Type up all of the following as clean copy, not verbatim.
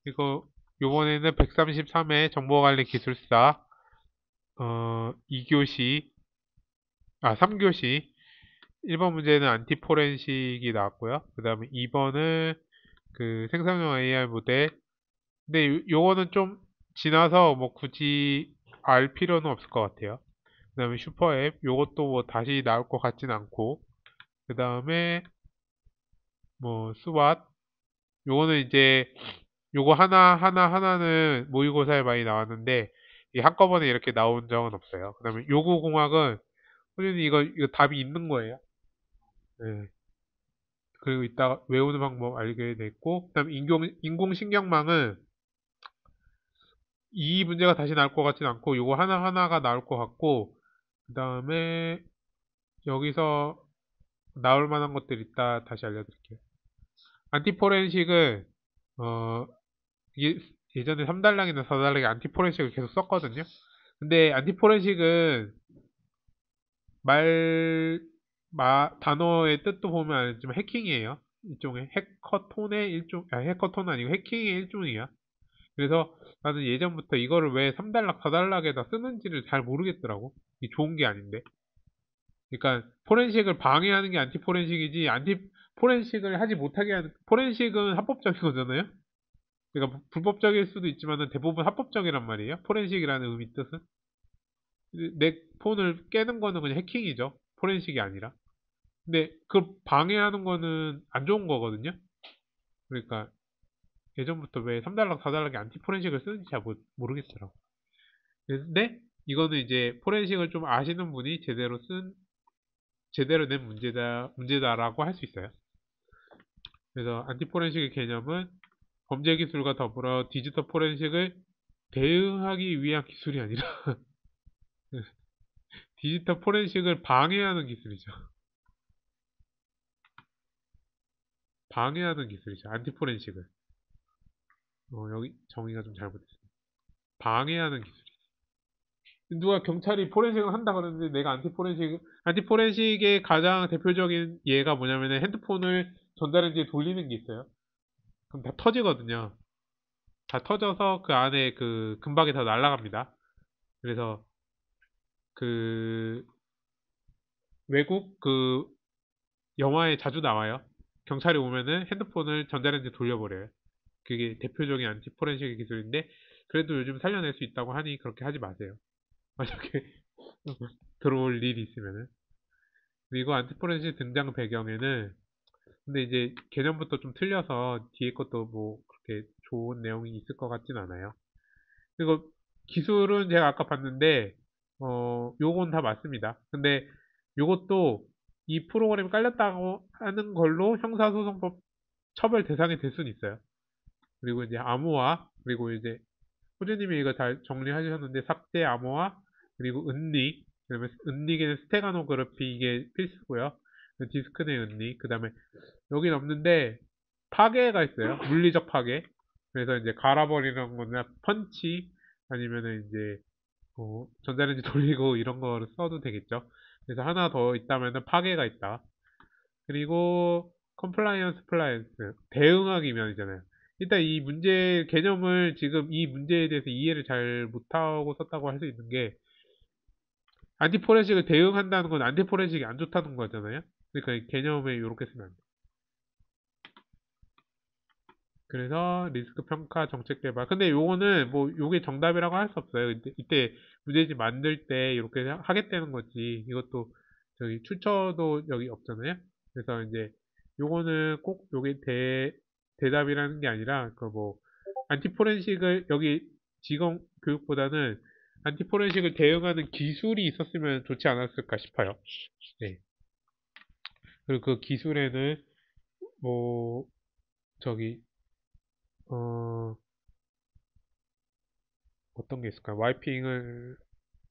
이거 요번에는 133회 정보관리 기술사 2교시 3교시 1번 문제는 안티포렌식이 나왔고요. 그 다음에 2번은 그 생성형 AI 모델. 근데 요거는 좀 지나서 뭐 굳이 알 필요는 없을 것 같아요. 그 다음에 슈퍼앱 요것도 뭐 다시 나올 것 같진 않고, 그 다음에 뭐 스왓 요거는 이제 요거 하나는 모의고사에 많이 나왔는데 이 한꺼번에 이렇게 나온 적은 없어요. 그 다음에 요구공학은 선생님 이거 답이 있는 거예요. 네. 그리고 이따가 외우는 방법 알게 됐고, 그 다음에 인공신경망은 이 문제가 다시 나올 것 같진 않고 요거 하나하나가 나올 것 같고, 그 다음에 여기서 나올 만한 것들 이따 다시 알려드릴게요. 안티포렌식은 어 이게 예전에 3달랑이나 4달랑이 안티포렌식을 계속 썼거든요. 근데 안티포렌식은 말, 단어의 뜻도 보면 알지만 해킹이에요. 일종의 해커톤의 해커톤 아니고 해킹의 일종이야. 그래서 나는 예전부터 이거를 왜 3단락, 4단락에다 쓰는지를 잘 모르겠더라고. 이게 좋은 게 아닌데. 그러니까 포렌식을 방해하는 게 안티포렌식이지, 안티포렌식을 하지 못하게 하는, 포렌식은 합법적인 거잖아요? 그러니까 불법적일 수도 있지만 대부분 합법적이란 말이에요. 포렌식이라는 의미 뜻은. 내 폰을 깨는 거는 그냥 해킹이죠. 포렌식이 아니라. 근데 그걸 방해하는 거는 안 좋은 거거든요. 그러니까 예전부터 왜 3달락, 4달락에 안티 포렌식을 쓰는지 잘 모르겠더라고. 근데 이거는 이제 포렌식을 좀 아시는 분이 제대로 낸 문제다라고 할 수 있어요. 그래서 안티 포렌식의 개념은 범죄 기술과 더불어 디지털 포렌식을 대응하기 위한 기술이 아니라 디지털 포렌식을 방해하는 기술이죠. 방해하는 기술이죠. 안티 포렌식을. 여기 정의가 좀 잘못됐어요. 방해하는 기술. 누가 경찰이 포렌식을 한다 그러는데 내가 안티포렌식의 가장 대표적인 예가 뭐냐면은 핸드폰을 전자레인지에 돌리는 게 있어요. 그럼 다 터지거든요. 다 터져서 그 안에 그 금박이 다 날아갑니다. 그래서 그 외국 그 영화에 자주 나와요. 경찰이 오면은 핸드폰을 전자레인지에 돌려버려요. 그게 대표적인 안티포렌식 기술인데 그래도 요즘 살려낼 수 있다고 하니 그렇게 하지 마세요. 만약에 들어올 일이 있으면은. 그리고 안티포렌식 등장 배경에는 근데 이제 개념부터 좀 틀려서 뒤에 것도 뭐 그렇게 좋은 내용이 있을 것 같진 않아요. 그리고 기술은 제가 아까 봤는데 요건 다 맞습니다. 근데 요것도 이 프로그램이 깔렸다고 하는 걸로 형사소송법 처벌 대상이 될 수는 있어요. 그리고 이제 암호화 그리고 이제 호주님이 이거 잘 정리하셨는데 삭제 암호화 그리고 은닉 그다음에 은닉에는 스테가노그래피 이게 필수고요. 디스크 내 은닉 그다음에 여긴 없는데 파괴가 있어요. 물리적 파괴. 그래서 이제 갈아버리는 거나 펀치 아니면은 이제 전자레인지 돌리고 이런 거를 써도 되겠죠. 그래서 하나 더 있다면은 파괴가 있다. 그리고 컴플라이언스 플라이언스 대응하기 면이잖아요. 일단 이 문제 개념을 지금 이 문제에 대해서 이해를 잘 못하고 썼다고 할 수 있는 게 안티포렌식을 대응한다는 건 안티포렌식이 안 좋다는 거잖아요. 그러니까 이 개념에 이렇게 쓰면 안 돼. 그래서 리스크 평가 정책 개발. 근데 요거는 뭐 요게 정답이라고 할 수 없어요. 이때 문제집 만들 때 이렇게 하겠다는 거지. 이것도 저기 출처도 여기 없잖아요. 그래서 이제 요거는 꼭 요게 대답이라는 게 아니라 그 뭐 안티포렌식을 여기 직업 교육보다는 안티포렌식을 대응하는 기술이 있었으면 좋지 않았을까 싶어요. 네. 그리고 그 기술에는 뭐 저기 어 어떤 게 있을까요? 와이핑을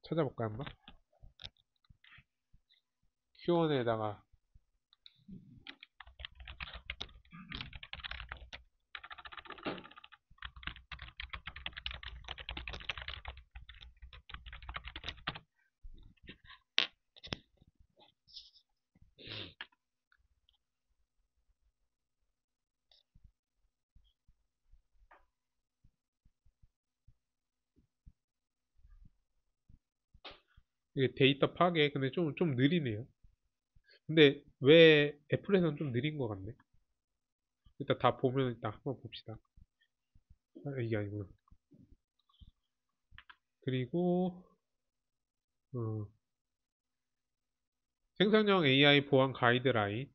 찾아볼까요, 한번? Q&A에다가 이게 데이터 파괴, 근데 좀 느리네요. 근데 왜 애플에서는 좀 느린 것 같네. 일단 다 보면 일단 한번 봅시다. 이게 아니구나. 그리고 어, 생성형 AI 보안 가이드라인.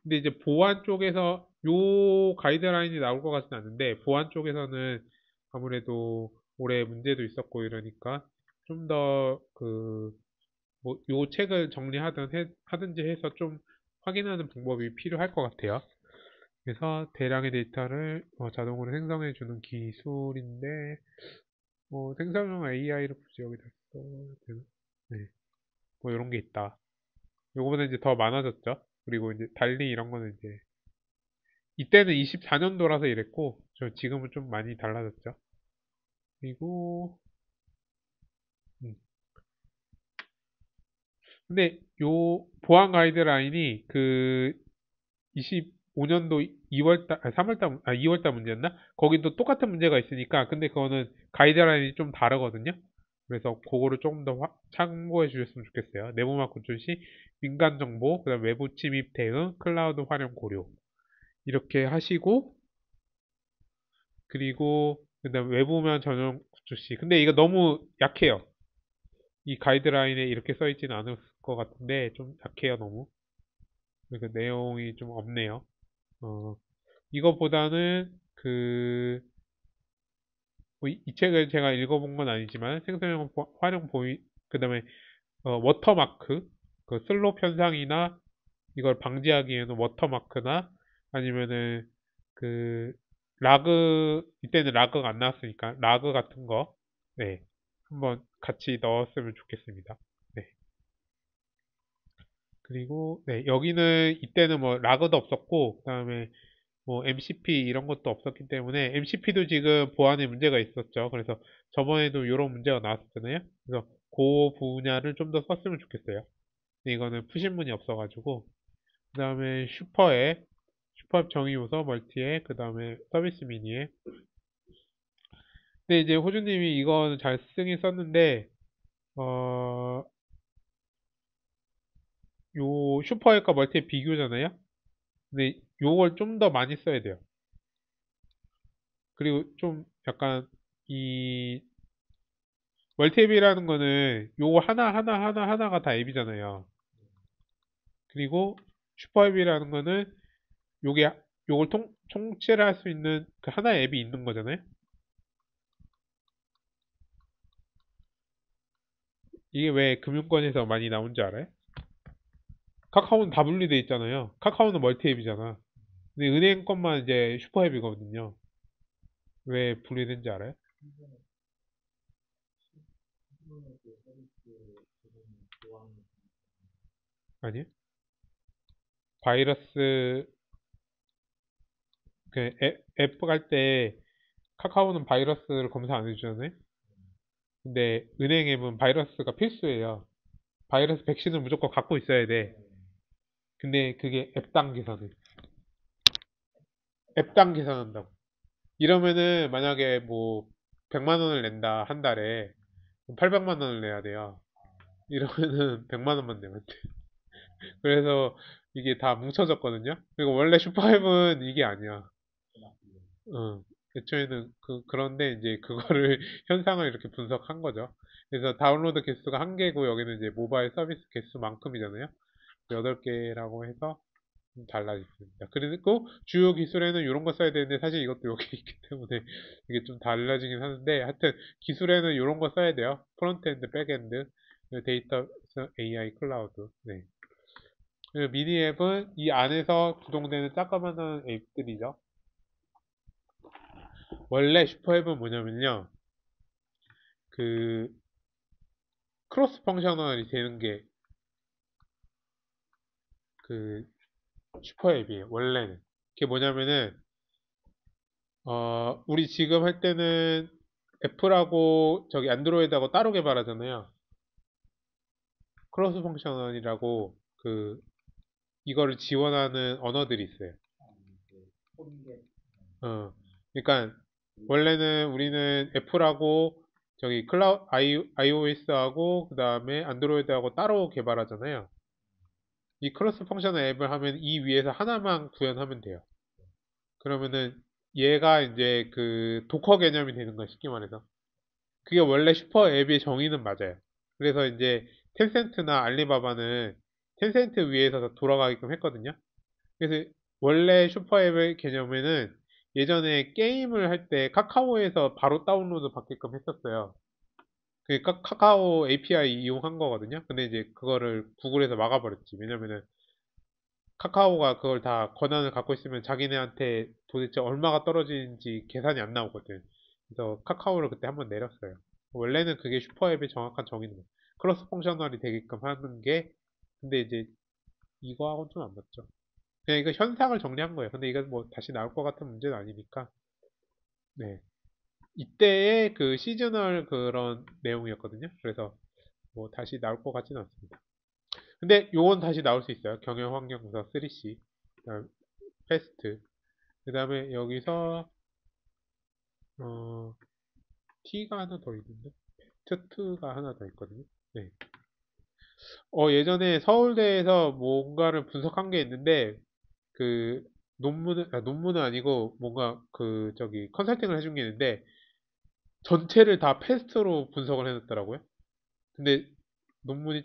근데 이제 보안 쪽에서 요 가이드라인이 나올 것 같지는 않은데 보안 쪽에서는 아무래도 올해 문제도 있었고 이러니까 좀 더 그 뭐 요 책을 하든지 해서 좀 확인하는 방법이 필요할 것 같아요. 그래서 대량의 데이터를 자동으로 생성해 주는 기술인데 생성형 AI를 굳이 여기다 써야 되나? 네, 뭐 이런 게 있다. 요거보다 이제 더 많아졌죠. 그리고 이제 달리 이런 거는 이제 이때는 24년도라서 이랬고 저 지금은 좀 많이 달라졌죠. 그리고 음. 근데 요 보안 가이드라인이 그 25년도 2월달, 3월달, 2월달 문제였나? 거기도 똑같은 문제가 있으니까 근데 그거는 가이드라인이 좀 다르거든요. 그래서 그거를 조금 더 참고해 주셨으면 좋겠어요. 내부막 구출 시 민간 정보, 그다음 외부 침입 대응, 클라우드 활용 고려 이렇게 하시고 그리고 그다음 외부면 전용 구축시. 근데 이거 너무 약해요. 이 가이드라인에 이렇게 써 있지는 않을 것 같은데 좀 약해요 너무. 그러니까 내용이 좀 없네요. 어, 이거보다는 이 책을 제가 읽어본 건 아니지만 생성형 활용 보이 그다음에 워터마크 그 슬롭 현상이나 이걸 방지하기 위해는 워터마크나 아니면은 그 이때는 라그가 안 나왔으니까 라그 같은 거 네, 한번 같이 넣었으면 좋겠습니다. 네. 그리고 네, 여기는 이때는 뭐 라그도 없었고 그다음에 뭐 MCP 이런 것도 없었기 때문에 MCP도 지금 보안에 문제가 있었죠. 그래서 저번에도 이런 문제가 나왔었잖아요. 그래서 그 분야를 좀 더 썼으면 좋겠어요. 근데 이거는 푸신문이 없어가지고 그 다음에 슈퍼앱 정의 요소 멀티앱 그 다음에 서비스 미니앱 근데 이제 호주님이 이거는 잘 쓰긴 썼는데 어, 요 슈퍼앱과 멀티앱 비교잖아요. 근데 요걸 좀 더 많이 써야 돼요. 그리고 좀 약간 이 멀티앱이라는 거는 요거 하나가 다 앱이잖아요. 그리고 슈퍼앱이라는 거는 요게 요걸 통째를 할 수 있는 그 하나의 앱이 있는 거잖아요. 이게 왜 금융권에서 많이 나온 줄 알아요? 카카오는 다 분리돼 있잖아요. 카카오는 멀티앱이잖아. 근데 은행 것만 이제 슈퍼앱이거든요. 왜 분리된지 알아요? 아니요. 바이러스 그 앱 갈 때 카카오는 바이러스를 검사 안 해주잖아요. 근데 은행 앱은 바이러스가 필수예요. 바이러스 백신은 무조건 갖고 있어야 돼. 근데 그게 앱당 계산을. 앱당 계산한다고. 이러면은 만약에 뭐 100만 원을 낸다 한 달에 800만 원을 내야 돼요. 이러면은 100만 원만 내면 돼. 그래서 이게 다 뭉쳐졌거든요. 그리고 원래 슈퍼앱은 이게 아니야. 애초에는 그런데 이제 그거를 현상을 이렇게 분석한 거죠. 그래서 다운로드 개수가 1개고 여기는 이제 모바일 서비스 개수만큼이잖아요. 8개라고 해서 좀 달라졌습니다. 그리고 주요 기술에는 이런 거 써야 되는데 사실 이것도 여기 있기 때문에 이게 좀 달라지긴 하는데 하여튼 기술에는 이런 거 써야 돼요. 프론트엔드, 백엔드, 데이터 AI 클라우드. 네. 그리고 미니 앱은 이 안에서 구동되는 조그마한 앱들이죠. 원래 슈퍼 앱은 뭐냐면요. 그 크로스 펑셔널이 되는 게 그 슈퍼 앱이에요. 원래는. 그게 뭐냐면은 우리 지금 할 때는 애플하고 저기 안드로이드하고 따로 개발하잖아요. 크로스 펑셔널이라고 이거를 지원하는 언어들이 있어요. 그러니까 원래는 우리는 애플하고 저기 iOS하고 그 다음에 안드로이드하고 따로 개발하잖아요. 이 크로스 펑셔널 앱을 하면 이 위에서 하나만 구현하면 돼요. 그러면은 얘가 이제 그 도커 개념이 되는 거야, 쉽게 말해서. 그게 원래 슈퍼 앱의 정의는 맞아요. 그래서 이제 텐센트나 알리바바는 텐센트 위에서 돌아가게끔 했거든요. 그래서 원래 슈퍼 앱의 개념에는 예전에 게임을 할 때 카카오에서 바로 다운로드 받게끔 했었어요. 그 카카오 API 이용한 거거든요. 근데 이제 그거를 구글에서 막아버렸지. 왜냐면은 카카오가 그걸 다 권한을 갖고 있으면 자기네한테 도대체 얼마가 떨어지는지 계산이 안 나오거든. 그래서 카카오를 그때 한번 내렸어요. 원래는 그게 슈퍼앱의 정확한 정의는 거예요. 크로스 펑셔널이 되게끔 하는 게, 근데 이제 이거하고는 좀 안 맞죠. 그냥 이거 현상을 정리한 거예요. 근데 이건 뭐 다시 나올 것 같은 문제는 아니니까. 네. 이때의 그 시즈널 그런 내용이었거든요. 그래서 뭐 다시 나올 것 같지는 않습니다. 근데 요건 다시 나올 수 있어요. 경영 환경 분석 3C. 그다음 패스트. 그 다음에 여기서 어, T가 하나 더 있는데 패스트2가 하나 더 있거든요. 네. 예전에 서울대에서 뭔가를 분석한 게 있는데 그 논문은 아니고 뭔가 그 저기 컨설팅을 해준 게 있는데 전체를 다 패스트로 분석을 해놨더라고요. 근데 논문이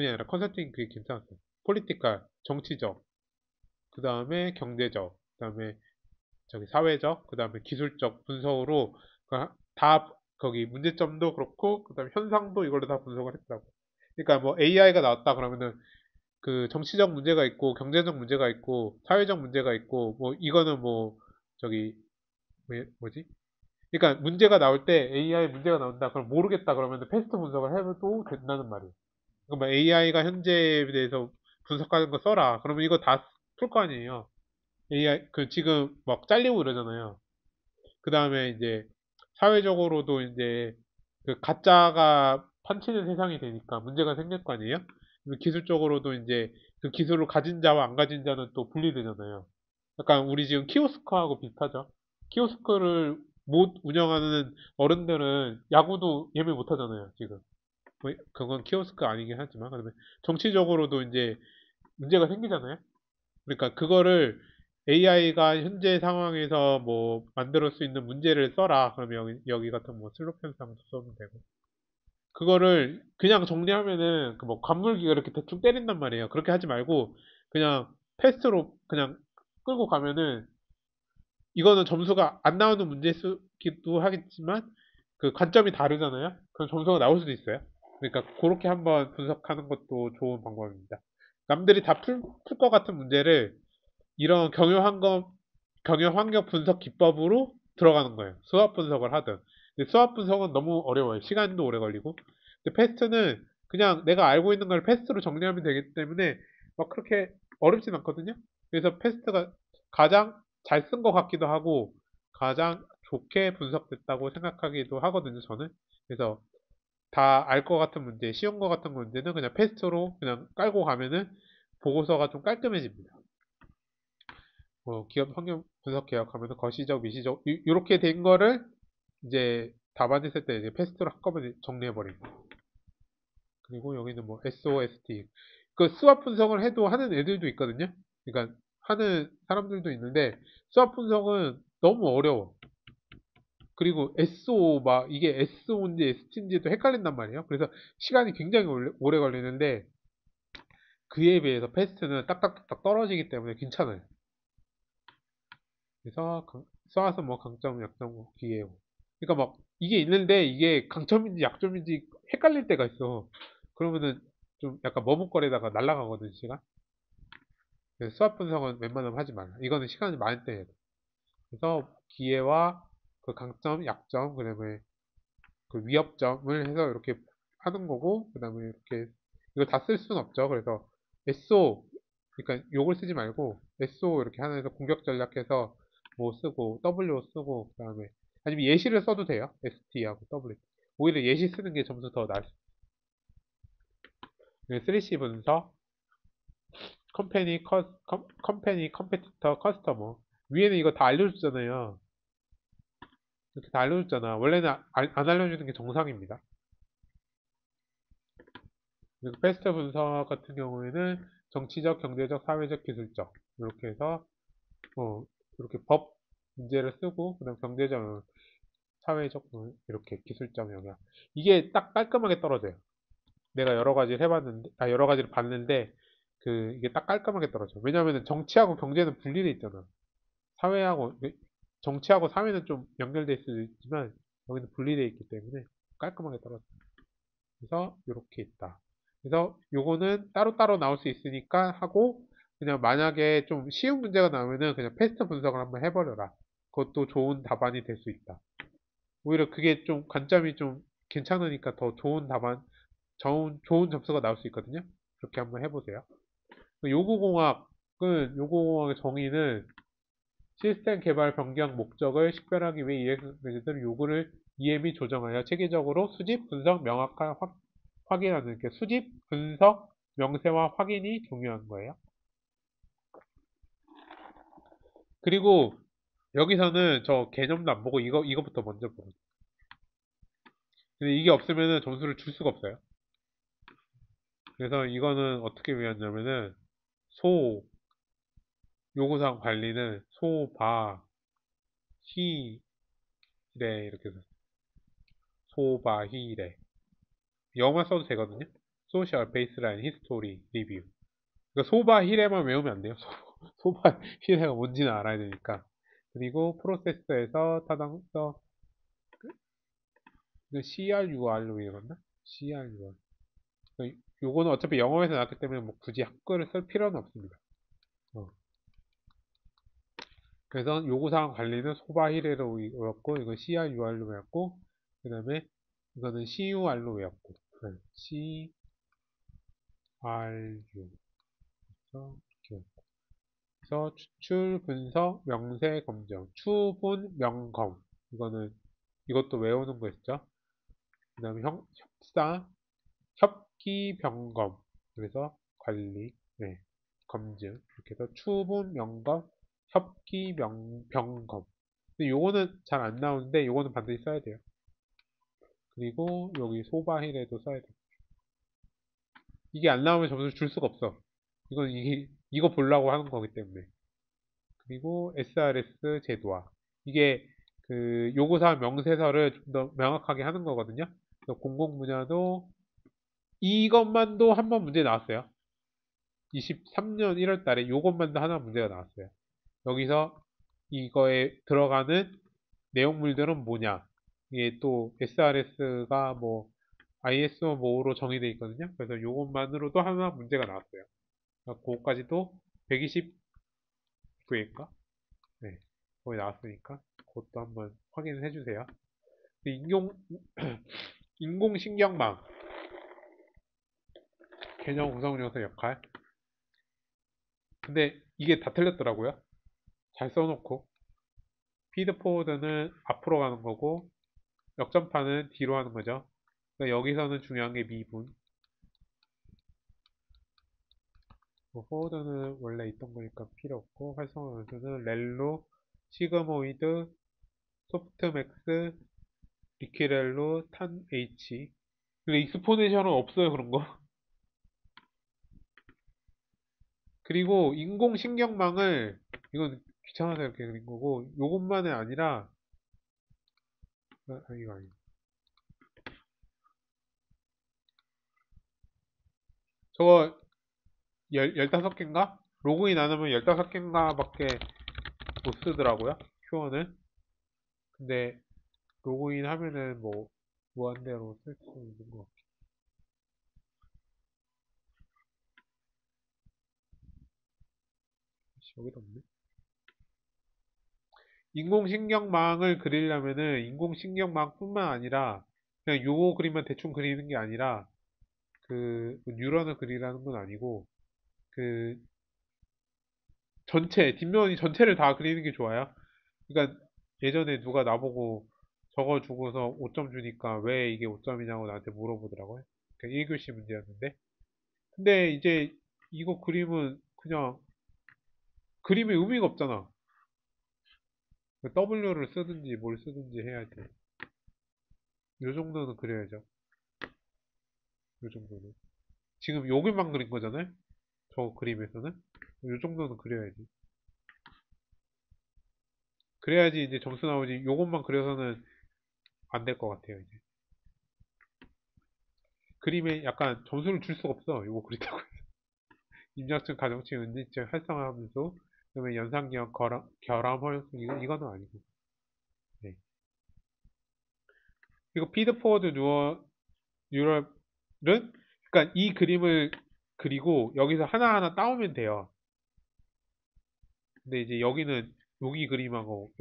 아니라 컨설팅 그게 괜찮았어요. 폴리티컬, 정치적, 그 다음에 경제적, 그 다음에 저기 사회적, 그 다음에 기술적 분석으로 다 거기 문제점도 그렇고, 그 다음에 현상도 이걸로 다 분석을 했더라고. 그러니까 뭐 AI가 나왔다 그러면은 그 정치적 문제가 있고, 경제적 문제가 있고, 사회적 문제가 있고, 뭐 이거는 뭐 저기 뭐지? 그러니까 문제가 나올 때 AI 문제가 나온다. 그럼 모르겠다 그러면 패스트 분석을 해도 된다는 말이에요. 그러니까 AI가 현재에 대해서 분석하는 거 써라. 그러면 이거 다 풀 거 아니에요. AI 그 지금 막 잘리고 이러잖아요. 그 다음에 이제 사회적으로도 이제 그 가짜가 판치는 세상이 되니까 문제가 생길 거 아니에요? 기술적으로도 이제 그 기술을 가진 자와 안 가진 자는 또 분리되잖아요. 약간 우리 지금 키오스크하고 비슷하죠. 키오스크를 못 운영하는 어른들은 야구도 예매 못 하잖아요, 지금. 그건 키오스크 아니긴 하지만, 그다음에 정치적으로도 이제 문제가 생기잖아요. 그러니까 그거를 AI가 현재 상황에서 뭐 만들 수 있는 문제를 써라. 그러면 여기 같은 뭐 슬롭 현상도 써도 되고. 그거를 그냥 정리하면은 그 뭐 관물기가 이렇게 대충 때린단 말이에요. 그렇게 하지 말고 그냥 패스트로 그냥 끌고 가면은 이거는 점수가 안 나오는 문제수기도 하겠지만 그 관점이 다르잖아요. 그럼 점수가 나올 수도 있어요. 그러니까 그렇게 한번 분석하는 것도 좋은 방법입니다. 남들이 다 풀 것 같은 문제를 이런 경영 환경 분석 기법으로 들어가는 거예요. 수학 분석을 하든. 근데 수학 분석은 너무 어려워요. 시간도 오래 걸리고. 근데 패스트는 그냥 내가 알고 있는 걸 패스트로 정리하면 되기 때문에 막 그렇게 어렵진 않거든요. 그래서 패스트가 가장 잘 쓴 것 같기도 하고 가장 좋게 분석됐다고 생각하기도 하거든요, 저는. 그래서 다 알 것 같은 문제, 쉬운 것 같은 문제는 그냥 패스트로 그냥 깔고 가면은 보고서가 좀 깔끔해집니다. 기업 환경 분석 계약하면 거시적, 미시적 이렇게 된 거를 이제 답안했을 때 이제 패스트로 한꺼번에 정리해버리고 그리고 여기는 뭐 SOST 그 수압 분석을 해도 하는 애들도 있거든요. 그러니까 하는 사람들도 있는데 수압 분석은 너무 어려워. 그리고 SO 막 이게 SO인지 ST인지도 헷갈린단 말이에요. 그래서 시간이 굉장히 오래 걸리는데 그에 비해서 패스트는 딱딱딱딱 떨어지기 때문에 괜찮아요. 그래서 써와서 뭐 강점, 약점, 뭐 기회고. 그러니까 막 이게 있는데 이게 강점인지 약점인지 헷갈릴 때가 있어. 그러면은 좀 약간 머뭇거리다가 날아가거든 시간. 그래서 수학 분석은 웬만하면 하지 말라. 이거는 시간이 많을 때 해야 돼. 그래서 기회와 그 강점, 약점, 그다음에 그 위협점을 해서 이렇게 하는 거고, 그다음에 이렇게 이거 다 쓸 수는 없죠. 그래서 SO 그러니까 욕을 쓰지 말고 SO 이렇게 하나에서 공격 전략해서 뭐 쓰고 W 쓰고 그다음에 아니면 예시를 써도 돼요. ST하고 W. 오히려 예시 쓰는 게 점수 더 나을 수 있어요. 3C 분석, 컴퍼니, 컴페티터, 커스터머. 위에는 이거 다 알려줬잖아요. 이렇게 다 알려줬잖아. 원래는 안 알려주는 게 정상입니다. 그리고 패스트 분석 같은 경우에는 정치적, 경제적, 사회적, 기술적 이렇게 해서 어, 이렇게 법 문제를 쓰고 그다음 경제적, 사회적 이렇게 기술적 영역 이게 딱 깔끔하게 떨어져요. 내가 여러 가지를 해봤는데 여러 가지를 봤는데 그 이게 딱 깔끔하게 떨어져. 왜냐하면 정치하고 경제는 분리돼 있잖아. 사회하고 정치하고 사회는 좀 연결돼 있을 수 있지만 여기는 분리돼 있기 때문에 깔끔하게 떨어져. 그래서 이렇게 있다. 그래서 요거는 따로따로 나올 수 있으니까 하고 그냥 만약에 좀 쉬운 문제가 나오면은 그냥 패스트 분석을 한번 해버려라. 그것도 좋은 답안이 될 수 있다. 오히려 그게 좀 관점이 좀 괜찮으니까 더 좋은 답안, 좋은 점수가 나올 수 있거든요. 그렇게 한번 해보세요. 요구공학의 정의는 시스템 개발 변경 목적을 식별하기 위해 이해관계자들의 요구를 이해 및 조정하여 체계적으로 수집, 분석, 명확한 확인하는 이렇게 수집, 분석, 명세와 확인이 중요한 거예요. 그리고 여기서는 저 개념도 안 보고 이거부터 먼저 보고. 근데 이게 없으면 점수를 줄 수가 없어요. 그래서 이거는 어떻게 외웠냐면은 소, 요구사항 관리는 소, 바, 히, 래 이렇게 해서 소, 바, 히, 래 영어만 써도 되거든요. 소셜, 베이스라인, 히스토리, 리뷰. 그러니까 소바, 히레만 외우면 안 돼요. 소바, 히레가 뭔지는 알아야 되니까. 그리고 프로세스에서 타당성, 이거 CRUR로 읽었나? CRUR. 요거는 어차피 영어에서 나왔기 때문에 뭐 굳이 한글을 쓸 필요는 없습니다. 그래서 요구사항 관리는 소바히레로 외웠고, 이건 CRUR로 외웠고, 그 다음에 이거는 CUR로 외웠고, CRU. 그래서 이렇게 그래서 추출, 분석, 명세, 검정, 추분, 명검. 이것도 외우는 거 있죠. 그 다음에 협사, 협기, 병검. 그래서 관리, 네, 검증. 이렇게 해서 추분, 명검, 협기, 병검. 근데 요거는 잘 안 나오는데 요거는 반드시 써야 돼요. 그리고 여기 소바힐에도 써야 돼요. 이게 안 나오면 점수 줄 수가 없어. 이거 보려고 하는 거기 때문에. 그리고 SRS 제도화. 이게 그 요구사항 명세서를 좀 더 명확하게 하는 거거든요. 공공 분야도 이것만도 한 번 문제 나왔어요. 23년 1월 달에 요것만도 하나 문제가 나왔어요. 여기서 이거에 들어가는 내용물들은 뭐냐. 이게 또 SRS가 뭐 ISO 뭐로 정의되어 있거든요. 그래서 요것만으로도 하나 문제가 나왔어요. 그거까지도 129회인가? 네, 거의 나왔으니까 그것도 한번 확인을 해주세요. 인공신경망 개념 구성 요소 역할. 근데 이게 다 틀렸더라고요. 잘 써놓고 피드포워드는 앞으로 가는 거고 역전파는 뒤로 하는 거죠. 그러니까 여기서는 중요한 게 미분. 뭐 포워드는 원래 있던 거니까 필요 없고 활성화 연수는 렐로, 시그모이드, 소프트맥스, 리퀴렐로, 탄 H. 근데 익스포네셜은 없어요 그런 거. 그리고 인공신경망을 이건 귀찮아서 이렇게 그린 거고 요것만이 아니라 이거 아니 저거 15개인가? 로그인 안 하면 15개인가 밖에 못 쓰더라고요 표현을. 근데 로그인 하면은 뭐 무한대로 쓸 수 있는 거. 여기도 없네. 인공신경망을 그리려면은 인공신경망뿐만 아니라 그냥 요거 그림만 대충 그리는 게 아니라 그 뉴런을 그리라는 건 아니고 그 전체 뒷면이 전체를 다 그리는 게 좋아요. 그러니까 예전에 누가 나보고 저거 주고서 5점 주니까 왜 이게 5점이냐고 나한테 물어보더라고요. 그러니까 1교시 문제였는데. 근데 이제 이거 그림은 그냥 그림의 의미가 없잖아. W를 쓰든지 뭘 쓰든지 해야 돼. 요 정도는 그려야죠. 요 정도는. 지금 여기만 그린 거잖아요? 저 그림에서는. 요 정도는 그려야지. 그래야지 이제 점수 나오지. 요것만 그려서는 안 될 것 같아요, 이제. 그림에 약간 점수를 줄 수가 없어. 요거 그린다고. 임자층, 가중층, 은지층, 활성화함수, 그다음에 연상기억, 결함, 헐, 이거는 아니고. 네. 그리고 피드포워드 뉴럴은, 그러니까 이 그림을 그리고 여기서 하나하나 따오면 돼요. 근데 이제 여기는 여기 그림하고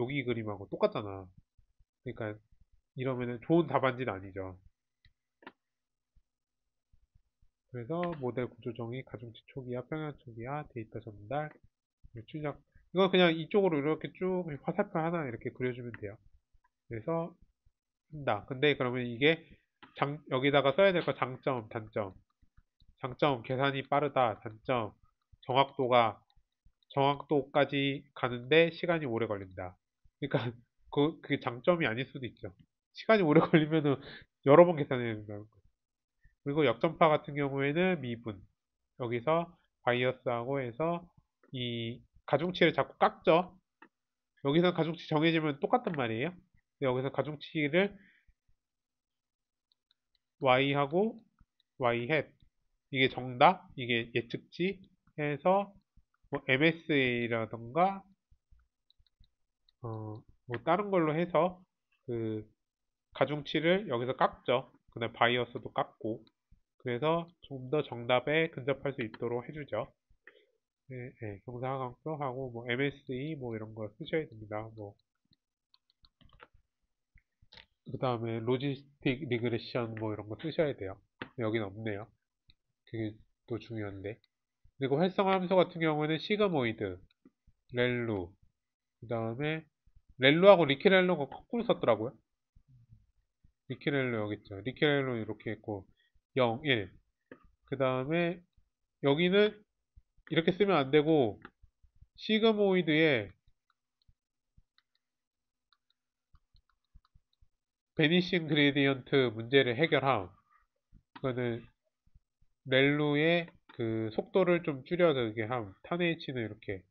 똑같잖아. 그러니까 이러면은 좋은 답안지는 아니죠. 그래서 모델 구조 정의, 가중치 초기화, 평형 초기화, 데이터 전달, 추적. 이건 그냥 이쪽으로 이렇게 쭉 화살표 하나 이렇게 그려주면 돼요. 그래서 한다. 근데 그러면 이게 여기다가 써야 될 거 장점, 단점. 장점, 계산이 빠르다. 단점, 정확도까지 가는데 시간이 오래 걸린다. 그러니까 그게 장점이 아닐 수도 있죠. 시간이 오래 걸리면은 여러 번 계산해야 된다는 거. 그리고 역전파 같은 경우에는 미분. 여기서 바이어스하고 해서 이 가중치를 자꾸 깎죠. 여기서 가중치 정해지면 똑같단 말이에요. 여기서 가중치를 y하고 y hat 이게 정답, 이게 예측치 해서 뭐 MSA라던가 뭐 다른 걸로 해서 그 가중치를 여기서 깎죠. 그다음 바이어스도 깎고 그래서 좀 더 정답에 근접할 수 있도록 해주죠. 네, 네, 경사각도 하고 뭐 MSE 뭐 이런 거 쓰셔야 됩니다. 뭐 그다음에 로지스틱 리그레션 뭐 이런 거 쓰셔야 돼요. 여기는 없네요. 그게 또 중요한데. 그리고 활성화 함수 같은 경우는 시그모이드, 렐루, 그 다음에 렐루하고 리키렐루가 거꾸로 썼더라고요. 리키렐루 여기 있죠. 리키렐루 이렇게 있고 0, 1. 그 다음에 여기는 이렇게 쓰면 안 되고 시그모이드에 베니싱 그레디언트 문제를 해결함. 그거는 렐루의 그 속도를 좀 줄여들게 함. 탄H는 이렇게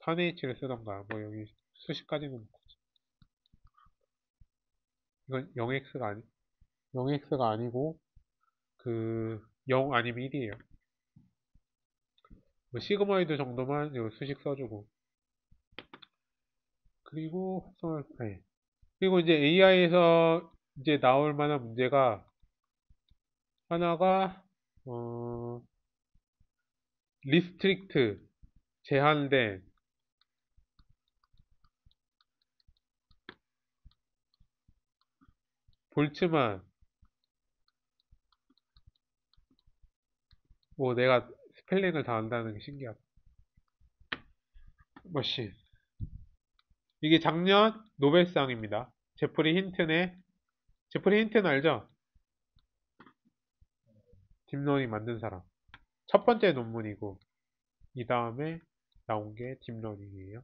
탄H를 쓰던가 뭐 여기 수식까지는 이건 0x가 아니고 그 0 아니면 1이에요. 뭐 시그모이드 정도만 요 수식 써주고 그리고 네. 그리고 이제 AI에서 이제 나올 만한 문제가 하나가 리스트릭트 제한된 볼츠만 뭐 내가 스펠링을 다 안다는 게 신기하다. 머신 이게 작년 노벨상입니다. 제프리 힌트는 알죠? 딥러닝 만든 사람. 첫 번째 논문이고 이 다음에 나온 게 딥러닝이에요.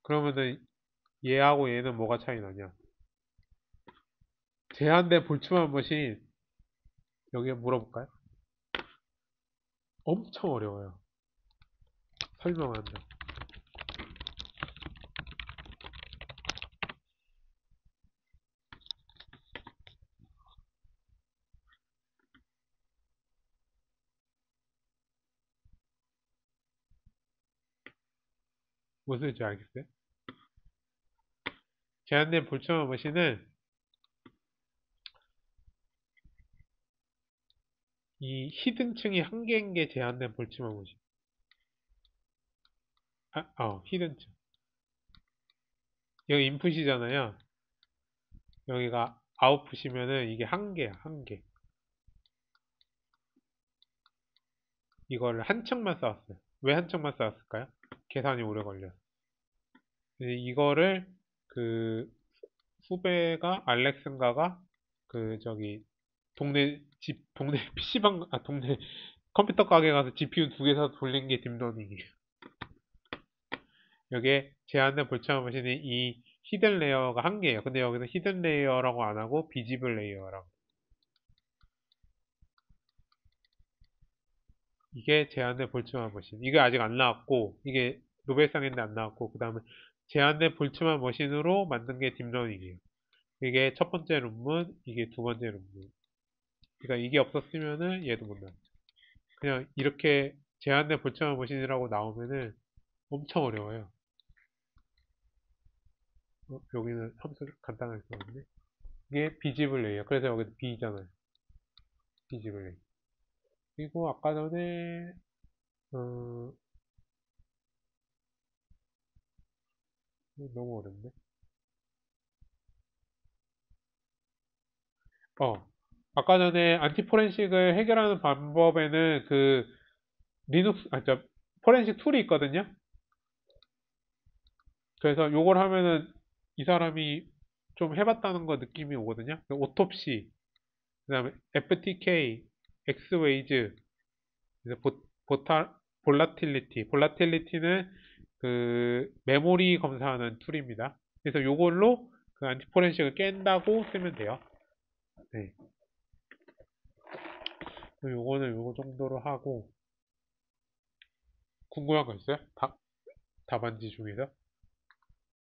그러면은 얘하고 얘는 뭐가 차이 나냐? 제한된 볼츠만 머신 여기에 물어볼까요? 엄청 어려워요. 설명한다. 무슨 줄 알겠어요? 제한된 볼츠만 머신은 이 히든층이 한 개인 게 제한된 볼츠만 머신. 히든층. 여기 인풋이잖아요. 여기가 아웃풋이면은 이게 한 개야, 한 개. 이거를 한 층만 쌓았어요. 왜 한 층만 쌓았을까요? 계산이 오래 걸려. 이거를 그 후배가 알렉슨가가 그 저기 동네 PC방 동네 컴퓨터 가게 가서 GPU 두 개 사서 돌린 게 딥러닝이에요. 여기에 제한된 볼트만 보시는 이 히든 레이어가 한 개예요. 근데 여기서 히든 레이어라고 안 하고 비지블 레이어라고. 이게 제한된 볼트만 머신. 이게 아직 안 나왔고, 이게 노벨상인데 안 나왔고, 그 다음에 제한된 볼트만 머신으로 만든 게 딥러닝이에요. 이게 첫 번째 논문, 이게 두 번째 논문. 그러니까 이게 없었으면은 얘도 못 나왔죠. 그냥 이렇게 제한된 볼트만 머신이라고 나오면은 엄청 어려워요. 여기는 함수 간단하게 써있네. 이게 비지블 레이어. 그래서 여기도 B잖아요. 비지블 레이어. 그리고 아까 전에 어, 너무 어렵네. 어, 아까 전에 안티포렌식을 해결하는 방법에는 그 리눅스, 포렌식 툴이 있거든요. 그래서 요걸 하면은 이 사람이 좀 해봤다는 거 느낌이 오거든요. 오톱시, 그 다음에 FTK, X웨이즈, 볼라틸리티. 볼라틸리티는 그 메모리 검사하는 툴입니다. 그래서 요걸로 그 안티포렌식을 깬다고 쓰면 돼요. 네. 요거는 요거 정도로 하고 궁금한 거 있어요? 답안지 중에서?